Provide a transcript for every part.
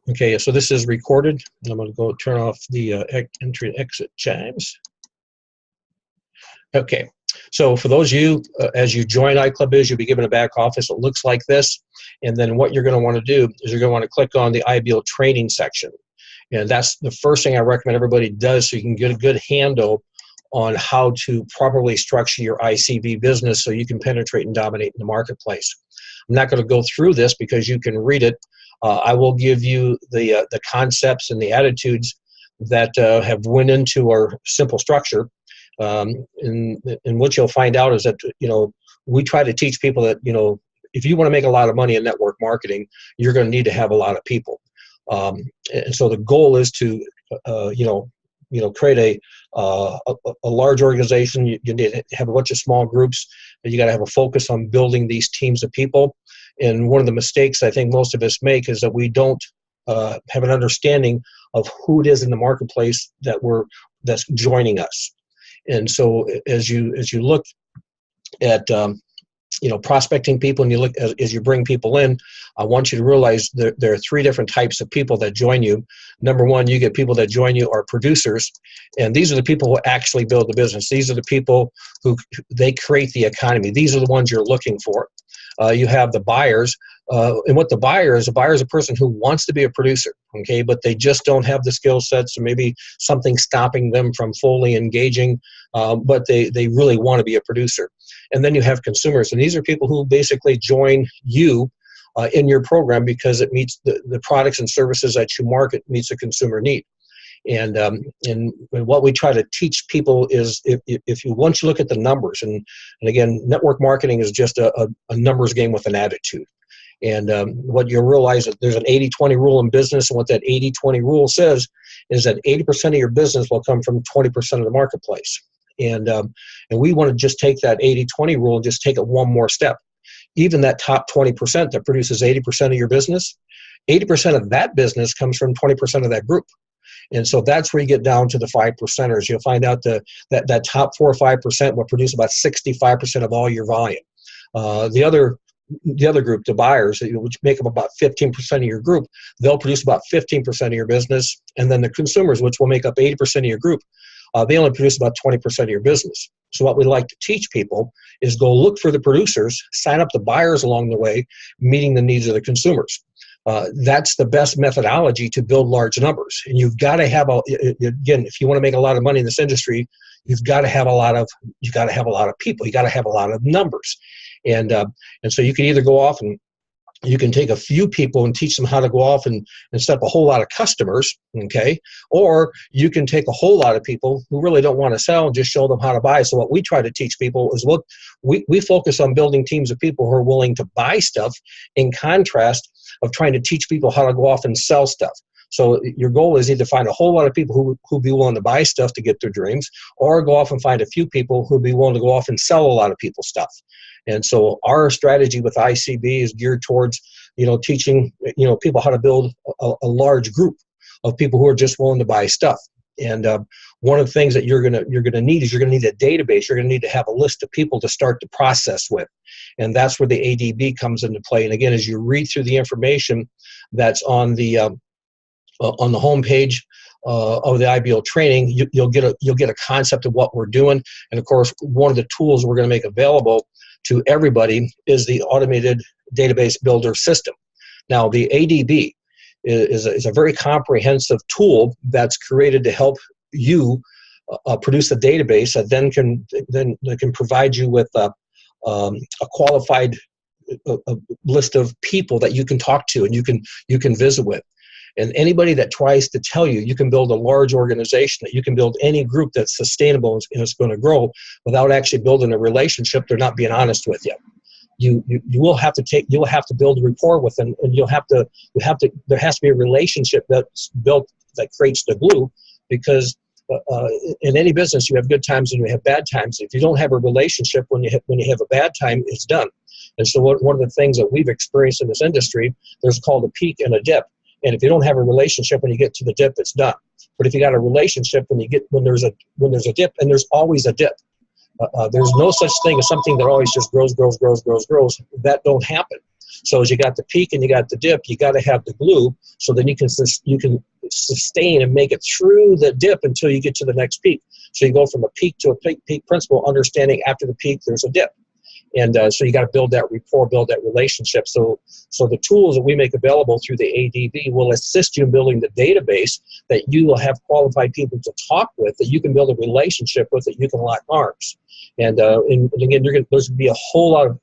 Okay, so this is recorded. I'm going to go turn off the entry and exit chimes. Okay, so for those of you, as you join iClubBiz, you'll be given a back office. It looks like this. And then what you're going to want to do is you're going to want to click on the IBO training section. And that's the first thing I recommend everybody does so you can get a good handle on how to properly structure your ICB business so you can penetrate and dominate in the marketplace. I'm not going to go through this because you can read it. I will give you the concepts and the attitudes that have went into our simple structure. And what you'll find out is that, we try to teach people that, if you want to make a lot of money in network marketing, you're going to need to have a lot of people. And so the goal is to, create a large organization. You need to have a bunch of small groups. You got to have a focus on building these teams of people. And one of the mistakes I think most of us make is that we don't have an understanding of who it is in the marketplace that's joining us. And so as you look at prospecting people, and you look as you bring people in, I want you to realize there are three different types of people that join you. Number one, you get people that join you are producers, and these are the people who actually build the business. These are the people who they create the economy. These are the ones you're looking for. You have the buyers, and what the buyer is a person who wants to be a producer, okay, but they just don't have the skill sets, or maybe something stopping them from fully engaging, but they really want to be a producer. And then you have consumers, and these are people who basically join you in your program because it meets the products and services that you market meets a consumer need. And what we try to teach people is once you look at the numbers, and again, network marketing is just a numbers game with an attitude. And what you'll realize is there's an 80-20 rule in business, and what that 80-20 rule says is that 80% of your business will come from 20% of the marketplace. And we want to just take that 80-20 rule and just take it one more step. Even that top 20% that produces 80% of your business, 80% of that business comes from 20% of that group. And so that's where you get down to the 5%ers. You'll find out that top 4 or 5% will produce about 65% of all your volume. The other group, the buyers, which make up about 15% of your group, they'll produce about 15% of your business. And then the consumers, which will make up 80% of your group, they only produce about 20% of your business. So what we like to teach people is go look for the producers, sign up the buyers along the way, meeting the needs of the consumers. That's the best methodology to build large numbers. And you've got to have again, if you want to make a lot of money in this industry, you've got to have a lot of people. You got to have a lot of numbers. And so you can either go off and you can take a few people and teach them how to go off and set up a whole lot of customers, okay? Or you can take a whole lot of people who really don't want to sell and just show them how to buy. So what we try to teach people is, look, we focus on building teams of people who are willing to buy stuff, in contrast of trying to teach people how to go off and sell stuff. So your goal is either find a whole lot of people who be willing to buy stuff to get their dreams, or go off and find a few people who be willing to go off and sell a lot of people's stuff. And so our strategy with ICB is geared towards, teaching, people how to build a large group of people who are just willing to buy stuff. And one of the things that you're gonna need is you're gonna need a database. You're gonna need to have a list of people to start the process with, and that's where the ADB comes into play. And again, as you read through the information that's on the homepage of the IBO training, you'll get a concept of what we're doing. And of course, one of the tools we're going to make available to everybody is the automated database builder system. Now, the ADB is a very comprehensive tool that's created to help you produce a database that then can provide you with a qualified list of people that you can talk to and you can visit with. And anybody that tries to tell you can build a large organization, that you can build any group that's sustainable and is going to grow without actually building a relationship, they're not being honest with you. You will have to build a rapport with them, and there has to be a relationship that's built that creates the glue, because in any business you have good times and you have bad times. If you don't have a relationship when you have a bad time, it's done. And so one of the things that we've experienced in this industry, there's called a peak and a dip. And if you don't have a relationship when you get to the dip, it's done. But if you got a relationship when there's a dip, and there's always a dip. There's no such thing as something that always just grows. That don't happen. So as you got the peak and you got the dip, you got to have the glue, so then you can sustain and make it through the dip until you get to the next peak. So you go from a peak to a peak principle, understanding after the peak there's a dip. And so you got to build that rapport, build that relationship. So the tools that we make available through the ADB will assist you in building the database that you will have qualified people to talk with, that you can build a relationship with, that you can lock arms. And again, there's going to be a whole lot of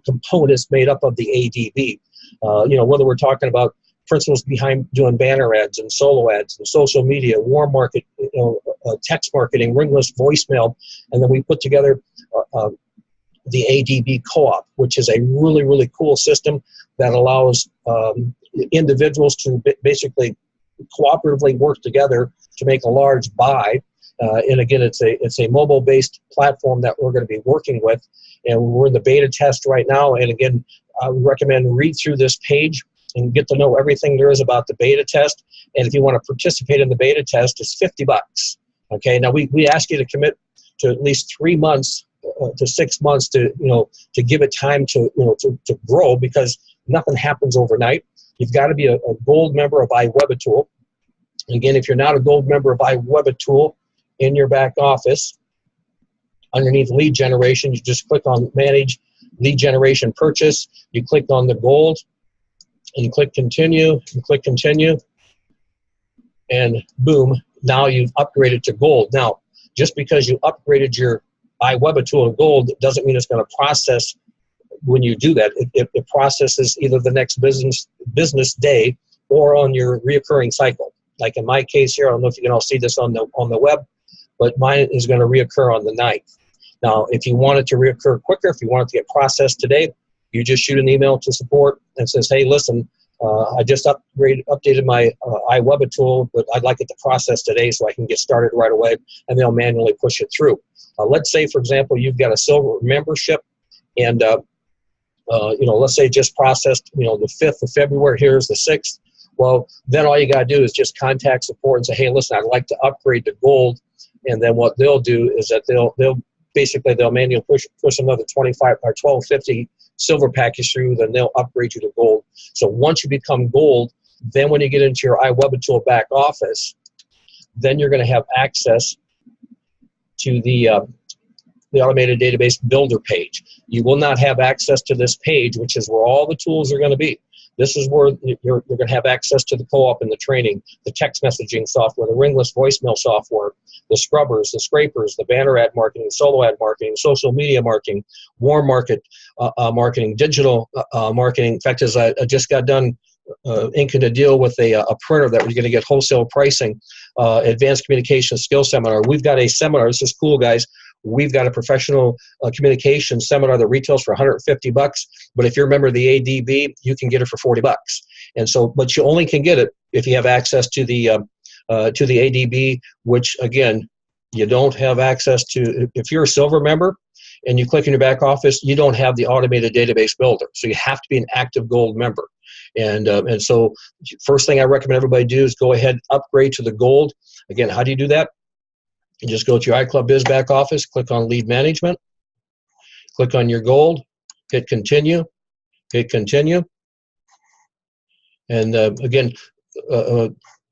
components made up of the ADB. Whether we're talking about principles behind doing banner ads and solo ads and social media, warm market, text marketing, ring list, voicemail, and then we put together the ADB Co-op, which is a really, really cool system that allows individuals to basically cooperatively work together to make a large buy. And again, it's a mobile-based platform that we're going to be working with, and we're in the beta test right now. And again, I would recommend read through this page and get to know everything there is about the beta test. And if you want to participate in the beta test, it's $50. Okay. Now we ask you to commit to at least 3 months to 6 months to give it time to grow, because nothing happens overnight. You've got to be a gold member of iWebAtool. Again, if you're not a gold member of iWebAtool, in your back office, underneath lead generation, you just click on manage lead generation purchase. You click on the gold and you click continue, and boom, now you've upgraded to gold. Now, just because you upgraded your iWebAtool to gold doesn't mean it's going to process when you do that. It processes either the next business day or on your reoccurring cycle. Like in my case here, I don't know if you can all see this on the web, but mine is going to reoccur on the 9th. Now, if you want it to reoccur quicker, if you want it to get processed today, you just shoot an email to support and says, hey, listen, I just updated my iWebAtool, but I'd like it to process today so I can get started right away, and they'll manually push it through. Let's say, for example, you've got a silver membership, and let's say just processed, the 5th of February, here's the 6th. Well, then all you got to do is just contact support and say, hey, listen, I'd like to upgrade to gold. And then what they'll do is that they'll manually push another 25 or 1250 silver package through, then they'll upgrade you to gold. So once you become gold, then when you get into your iWebAtool back office, then you're going to have access to the automated database builder page. You will not have access to this page, which is where all the tools are going to be. This is where you're going to have access to the co-op and the training, the text messaging software, the ringless voicemail software, the scrubbers, the scrapers, the banner ad marketing, solo ad marketing, social media marketing, warm market marketing, digital marketing. In fact, as I just got done inking a deal with a printer that we're going to get wholesale pricing, advanced communication skills seminar. We've got a seminar. This is cool, guys. We've got a professional communication seminar that retails for $150. But if you're a member of the ADB, you can get it for $40. And so, but you only can get it if you have access to the ADB, which again, you don't have access to. If you're a silver member and you click in your back office, you don't have the automated database builder. So you have to be an active gold member. And so first thing I recommend everybody do is go ahead, upgrade to the gold. Again, how do you do that? You just go to your iClub Biz back office, click on lead management, click on your gold, hit continue. And again,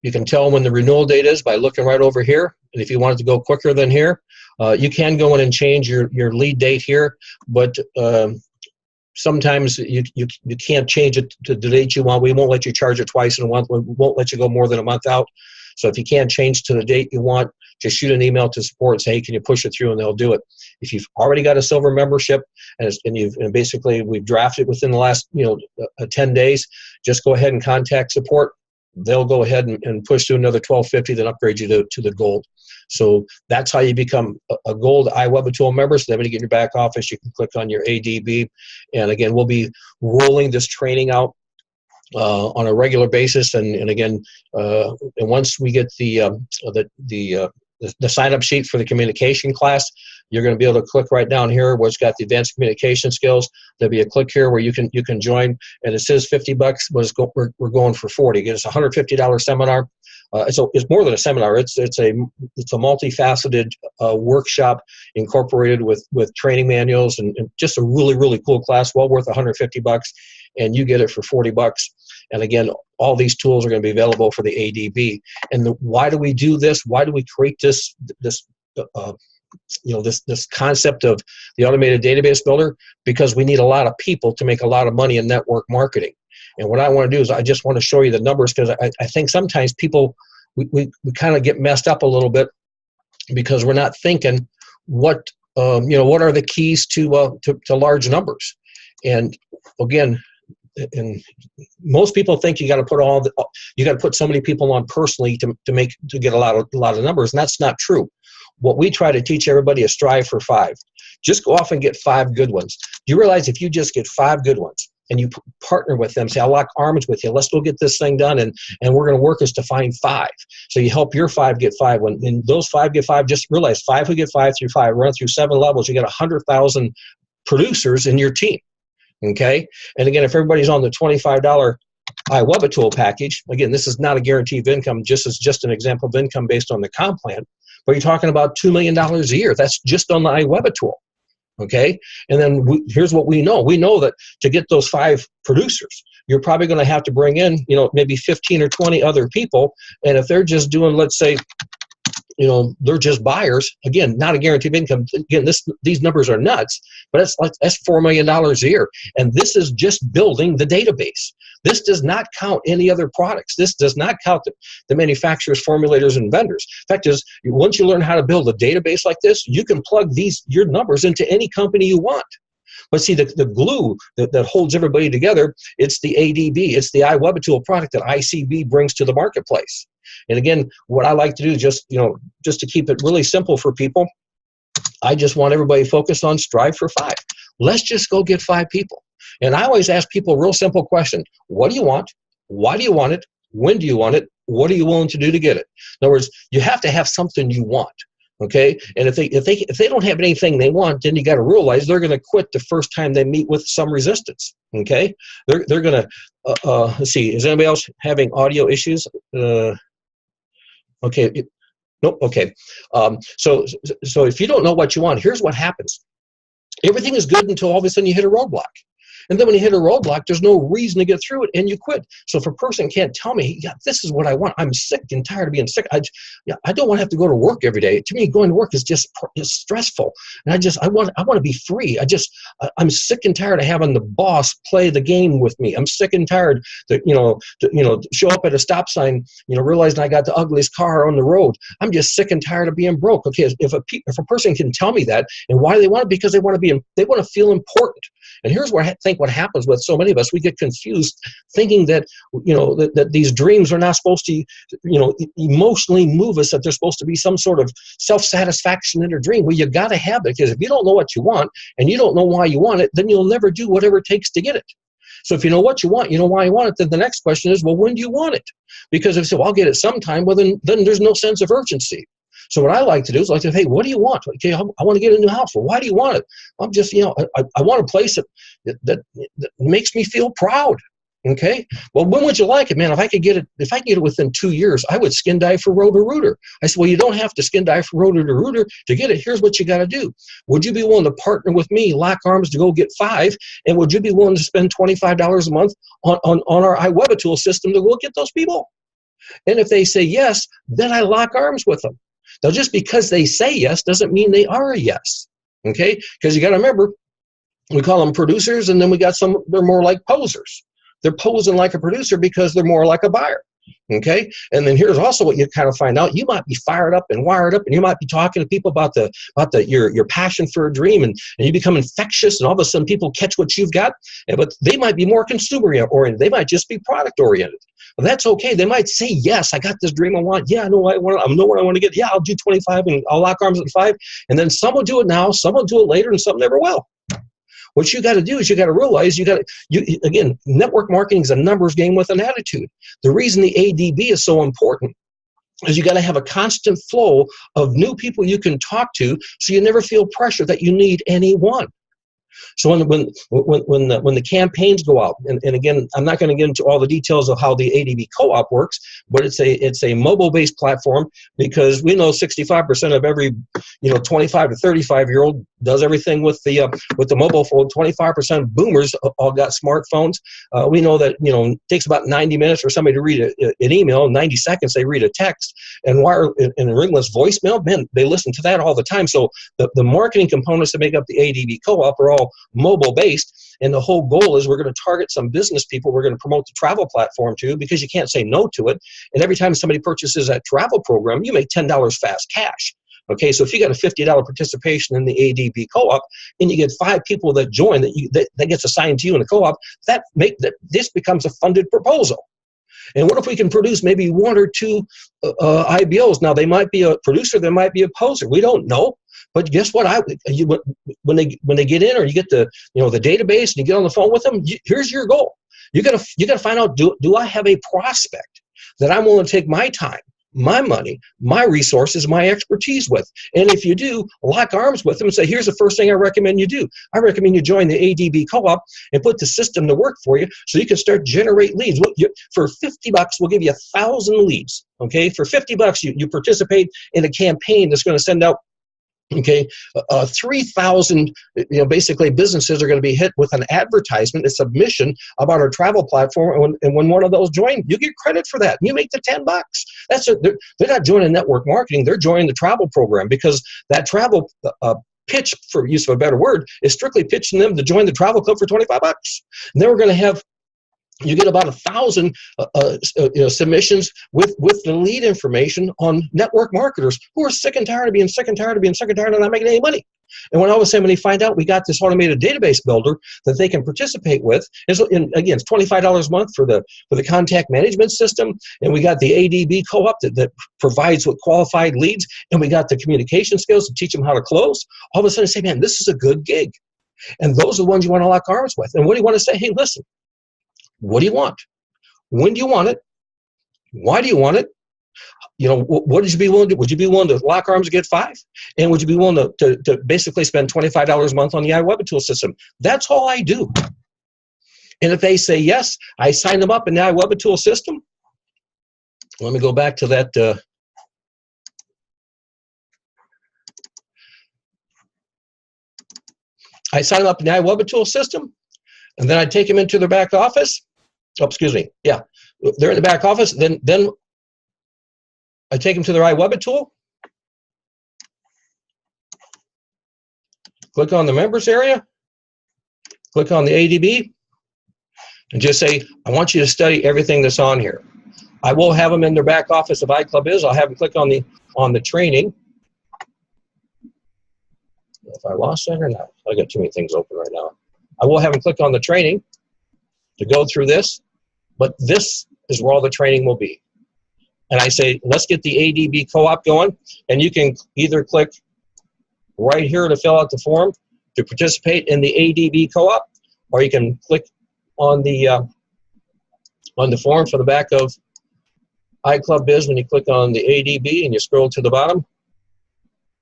you can tell when the renewal date is by looking right over here. And if you want it to go quicker than here, you can go in and change your lead date here, but sometimes you can't change it to the date you want. We won't let you charge it twice in a month. We won't let you go more than a month out. So if you can't change to the date you want, just shoot an email to support and say, hey, can you push it through, and they'll do it. If you've already got a silver membership and basically we've drafted within the last 10 days, just go ahead and contact support. They'll go ahead and push to another $12.50, then upgrade you to the gold. So that's how you become a gold iWebAtool member. So then when you get in your back office, you can click on your ADB. And again, we'll be rolling this training out on a regular basis. And again, and once we get the sign-up sheet for the communication class, you're going to be able to click right down here where it's got the advanced communication skills. There'll be a click here where you can join, and it says $50, but we're going for $40. Again, it's a $150 seminar. It's more than a seminar. It's a multifaceted workshop incorporated with training manuals and just a really, really cool class, well worth $150. and you get it for $40. And again, all these tools are going to be available for the ADB. And why do we do this? Why do we create this concept of the automated database builder? Because we need a lot of people to make a lot of money in network marketing. And what I want to do is I just want to show you the numbers, because I think sometimes people, we kind of get messed up a little bit because we're not thinking what are the keys to large numbers. And again, and most people think you got to put so many people on personally to get a lot of numbers, and that's not true. What we try to teach everybody is strive for 5. Just go off and get 5 good ones. Do you realize if you just get 5 good ones and you partner with them, say, I'll lock arms with you, let's go get this thing done, and we're going to work us to find 5. So you help your 5 get 5. When those 5 get 5, just realize 5 who get 5 through 5, run through 7 levels, you get 100,000 producers in your team. Okay? And again, if everybody's on the $25 iWebitool package, again, this is not a guarantee of income, just an example of income based on the comp plan, but you're talking about $2 million a year. That's just on the iWebitool. Okay? And then here's what we know. We know that to get those 5 producers, you're probably going to have to bring in, maybe 15 or 20 other people. And if they're just doing, let's say, they're just buyers, again, not a guarantee of income. Again, these numbers are nuts, but that's $4 million a year. And this is just building the database. This does not count any other products. This does not count the manufacturers, formulators, and vendors. Fact is, once you learn how to build a database like this, you can plug your numbers into any company you want. But see, the glue that holds everybody together, it's the ADB, it's the iWebitool product that ICB brings to the marketplace. And again, what I like to do, just to keep it really simple for people, I just want everybody focused on strive for 5. Let's just go get 5 people. And I always ask people a real simple question. What do you want? Why do you want it? When do you want it? What are you willing to do to get it? In other words, you have to have something you want. Okay, and if they don't have anything they want, then you got to realize they're going to quit the first time they meet with some resistance. Okay, they're going to let's see. Is anybody else having audio issues? Okay, nope. Okay, so if you don't know what you want, here's what happens. Everything is good until all of a sudden you hit a roadblock. And then when you hit a roadblock, there's no reason to get through it, and you quit. So if a person can't tell me, yeah, this is what I want, I'm sick and tired of being sick. I don't want to have to go to work every day. To me, going to work is just stressful, and I want to be free. I'm sick and tired of having the boss play the game with me. I'm sick and tired to show up at a stop sign, realizing I got the ugliest car on the road. I'm just sick and tired of being broke. Okay, if a person can tell me that, and why they want it, because they want to feel important. And here's where I think what happens with so many of us, we get confused thinking that, that these dreams are not supposed to, emotionally move us, that there's supposed to be some sort of self-satisfaction in a dream. Well, you got to have it, because if you don't know what you want and you don't know why you want it, then you'll never do whatever it takes to get it. So if you know what you want, you know why you want it, then the next question is, well, when do you want it? Because if you say, well, I'll get it sometime, well, then there's no sense of urgency. So what I like to do is I say, hey, what do you want? Okay, I want to get a new house. Well, why do you want it? I'm just, I want a place that makes me feel proud. Okay. Well, when would you like it, man? If I could get it within 2 years, I would skin dive for Roto-Rooter. I said, well, you don't have to skin dive for Roto-Rooter to get it. Here's what you got to do. Would you be willing to partner with me, lock arms to go get 5? And would you be willing to spend $25 a month on our iWebitool system to go get those people? And if they say yes, then I lock arms with them. Now, just because they say yes doesn't mean they are a yes, okay? Because you got to remember, we call them producers, and then we got some, they're more like posers. They're posing like a producer because they're more like a buyer, okay? And then here's also what you kind of find out. You might be fired up and wired up, and you might be talking to people about your passion for a dream, and you become infectious, and all of a sudden people catch what you've got, but they might be more consumer-oriented. They might just be product-oriented. Well, that's okay. They might say, yes, I got this dream I want. Yeah, I know what I want. I know what I want to get. Yeah, I'll do 25 and I'll lock arms at 5. And then some will do it now, some will do it later, and some never will. What you got to do is you got to realize again, network marketing is a numbers game with an attitude. The reason the ADB is so important is you got to have a constant flow of new people you can talk to, so you never feel pressure that you need anyone. So when the campaigns go out, and again, I'm not going to get into all the details of how the ADB co-op works, but it's a mobile-based platform, because we know 65% of every 25 to 35-year-old does everything with the mobile phone. 25% of boomers all got smartphones. We know that it takes about 90 minutes for somebody to read an email. 90 seconds they read a text, and ringless voicemail. Man, they listen to that all the time. So the marketing components that make up the ADB Co-op are all mobile based. And the whole goal is we're going to target some business people we're going to promote the travel platform to, because you can't say no to it. And every time somebody purchases that travel program, you make $10 fast cash. Okay, so if you got a $50 participation in the ADB Co-op and you get 5 people that join that gets assigned to you in the co-op, this becomes a funded proposal. And what if we can produce maybe 1 or 2 IBOs? Now, they might be a producer, they might be a poser. We don't know. But guess what? When they get in, or you get the database and you get on the phone with them, here's your goal. You gotta find out, do I have a prospect that I'm willing to take my time, my money, my resources, my expertise with? And if you do, lock arms with them and say, here's the first thing I recommend you do. I recommend you join the ADB Co-op and put the system to work for you so you can start generate leads. For $50, we'll give you 1,000 leads. Okay, for $50, you participate in a campaign that's going to send out 3,000 basically businesses are going to be hit with an advertisement, a submission about our travel platform, and when one of those join, you get credit for that. You make the $10. They're not joining network marketing, they're joining the travel program, because that travel pitch, for use of a better word, is strictly pitching them to join the travel club for $25. And then we're going to have, you get about 1,000 submissions with the lead information on network marketers who are sick and tired of being sick and tired and not making any money. And when all of a sudden, when they find out we got this automated database builder that they can participate with, again, it's $25 a month for the contact management system, and we got the ADB Co-op that provides with qualified leads, and we got the communication skills to teach them how to close. All of a sudden, say, man, this is a good gig. And those are the ones you want to lock arms with. And what do you want to say? Hey, listen. What do you want? When do you want it? Why do you want it? What would you be willing to do? Would you be willing to lock arms and get 5? And would you be willing to basically spend $25 a month on the iWebitool system? That's all I do. And if they say yes, I sign them up in the iWebitool system. Let me go back to that. I sign them up in the iWebitool system, and then I take them into their back office. Oh, excuse me. Yeah, they're in the back office. Then I take them to their iWebitool. Click on the members area. Click on the ADB, and just say, I want you to study everything that's on here. I will have them in their back office of iClubBiz. I'll have them click on the training. If I lost that or not, I got too many things open right now. I will have them click on the training to go through this, but this is where all the training will be. And I say, let's get the ADB Co-op going, and you can either click right here to fill out the form to participate in the ADB Co-op, or you can click on the form for the back of iClubBiz. When you click on the ADB and you scroll to the bottom,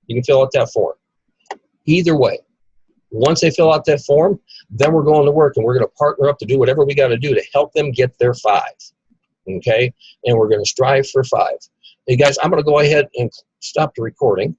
you can fill out that form. Either way, once they fill out that form, then we're going to work, and we're going to partner up to do whatever we got to do to help them get their 5. Okay? And we're going to strive for 5. Hey guys, I'm going to go ahead and stop the recording.